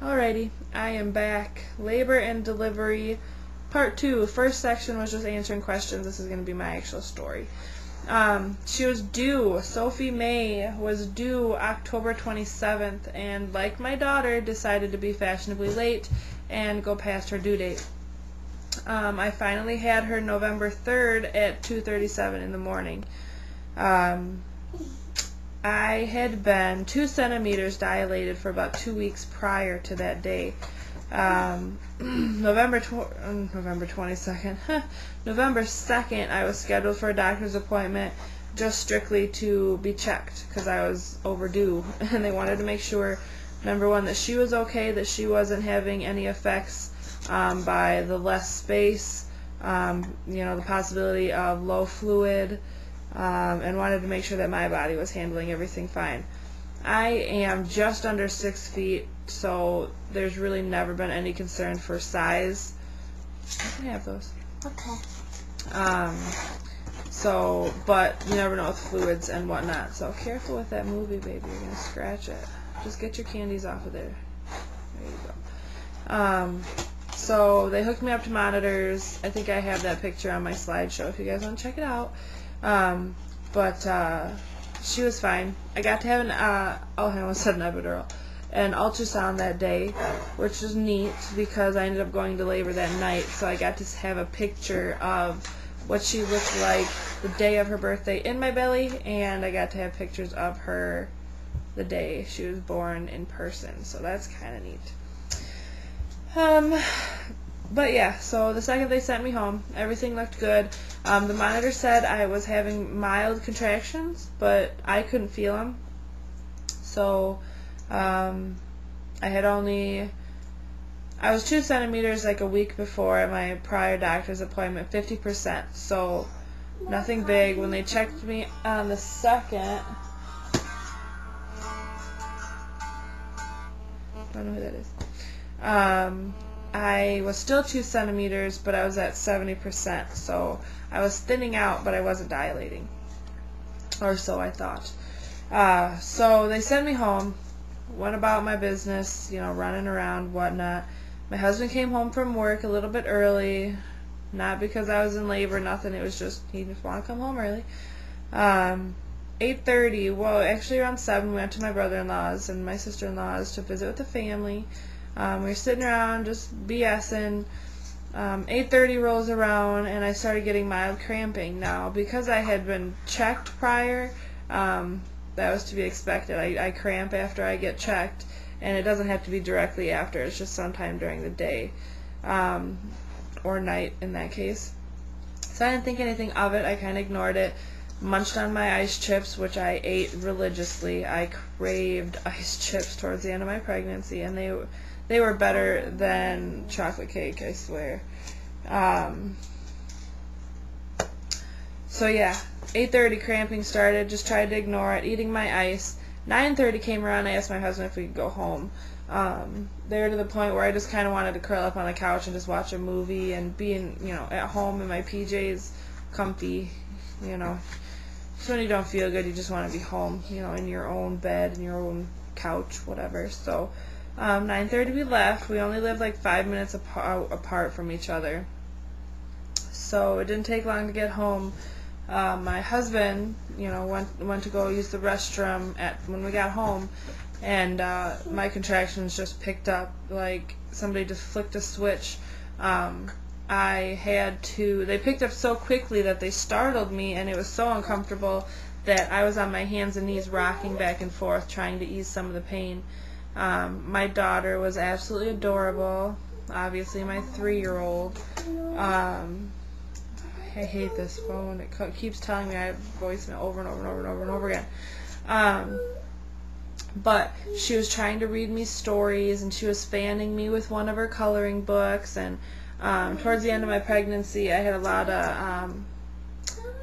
Alrighty, I am back. Labor and delivery, part 2. First section was just answering questions. This is going to be my actual story. She was due, Sophie May was due October 27th, and like my daughter, decided to be fashionably late and go past her due date. I finally had her November 3rd at 2:37 in the morning. I had been 2 centimeters dilated for about 2 weeks prior to that day. November 22nd, November 2nd, I was scheduled for a doctor's appointment just strictly to be checked because I was overdue, and they wanted to make sure, number one, that she was okay, that she wasn't having any effects by the less space, the possibility of low fluid, and wanted to make sure that my body was handling everything fine. I am just under 6 feet, so there's really never been any concern for size. I can have those. Okay. But you never know with fluids and whatnot, so careful with that movie, baby. You're going to scratch it. Just get your candies off of there. There you go. So they hooked me up to monitors. I think I have that picture on my slideshow if you guys want to check it out. She was fine. I got to have I almost said an epidural, an ultrasound that day, which was neat because I ended up going to labor that night, so I got to have a picture of what she looked like the day of her birthday in my belly, and I got to have pictures of her the day she was born in person, so that's kind of neat. But yeah, so the second they sent me home, everything looked good. The monitor said I was having mild contractions, but I couldn't feel them. So, I was 2 centimeters like a week before at my prior doctor's appointment, 50%. So, nothing big. When they checked me on the 2nd, I don't know who that is. I was still 2 centimeters, but I was at 70%, so I was thinning out, but I wasn't dilating, or so I thought. So they sent me home, went about my business, running around, whatnot. My husband came home from work a little bit early, not because I was in labor, nothing, it was just, he just wanted to come home early. 8:30, well, actually around 7, we went to my brother-in-law's and my sister-in-law's to visit with the family. We were sitting around just BSing. 8:30 rolls around and I started getting mild cramping. Now, because I had been checked prior, that was to be expected. I cramp after I get checked, and it doesn't have to be directly after. It's just sometime during the day, or night in that case. So I didn't think anything of it. I kind of ignored it. Munched on my ice chips, which I ate religiously. I craved ice chips towards the end of my pregnancy, and they were better than chocolate cake, I swear. So yeah, 8:30 cramping started, just tried to ignore it, eating my ice. 9:30 came around, I asked my husband if we could go home. They were to the point where I just kind of wanted to curl up on the couch and just watch a movie and be at home in my PJs, comfy, So when you don't feel good, you just want to be home, in your own bed, in your own couch, whatever. So 9:30 we left. We only lived like 5 minutes apart from each other, so it didn't take long to get home. My husband, went to go use the restroom when we got home, and my contractions just picked up like somebody just flicked a switch. They picked up so quickly that they startled me, and it was so uncomfortable that I was on my hands and knees rocking back and forth trying to ease some of the pain. My daughter was absolutely adorable, obviously my 3-year-old. I hate this phone. It keeps telling me I have voicemail over and over and over and over and over again. But she was trying to read me stories, and she was fanning me with one of her coloring books, and towards the end of my pregnancy I had a lot of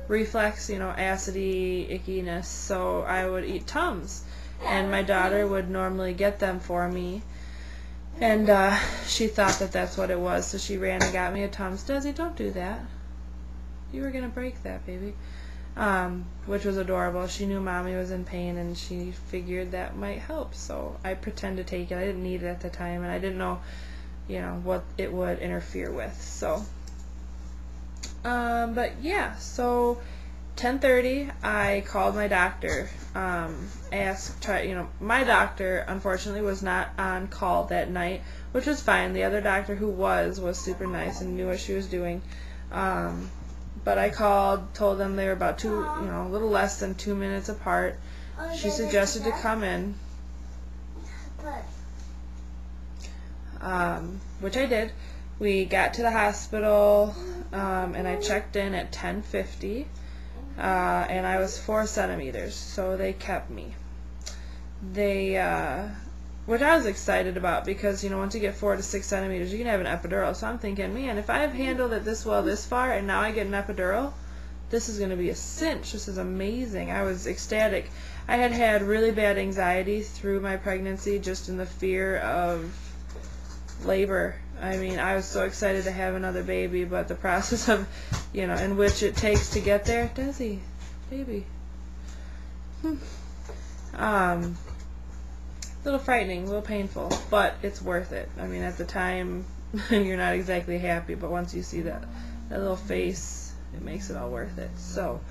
reflex, acidy, ickiness, so I would eat Tums, and my daughter would normally get them for me, and she thought that that's what it was, so she ran and got me a Tums. Desi, don't do that. You were going to break that, baby. which was adorable. She knew Mommy was in pain, and she figured that might help, so I pretended to take it. I didn't need it at the time, and I didn't know, what it would interfere with. So, but yeah, so 10:30, I called my doctor. My doctor, unfortunately, was not on call that night, which was fine. The other doctor who was super nice and knew what she was doing. But I called, told them they were about a little less than 2 minutes apart. She suggested to come in, which I did. We got to the hospital, and I checked in at 10:50. And I was 4 centimeters, so they kept me. Which I was excited about, because once you get 4 to 6 centimeters, you can have an epidural. So I'm thinking, man, if I've handled it this well this far, and now I get an epidural, this is going to be a cinch. This is amazing. I was ecstatic. I had really bad anxiety through my pregnancy, just in the fear of labor. I mean, I was so excited to have another baby, but the process of, in which it takes to get there, Desi, baby, a little frightening, a little painful, but it's worth it. I mean, at the time, you're not exactly happy, but once you see that little face, it makes it all worth it. So,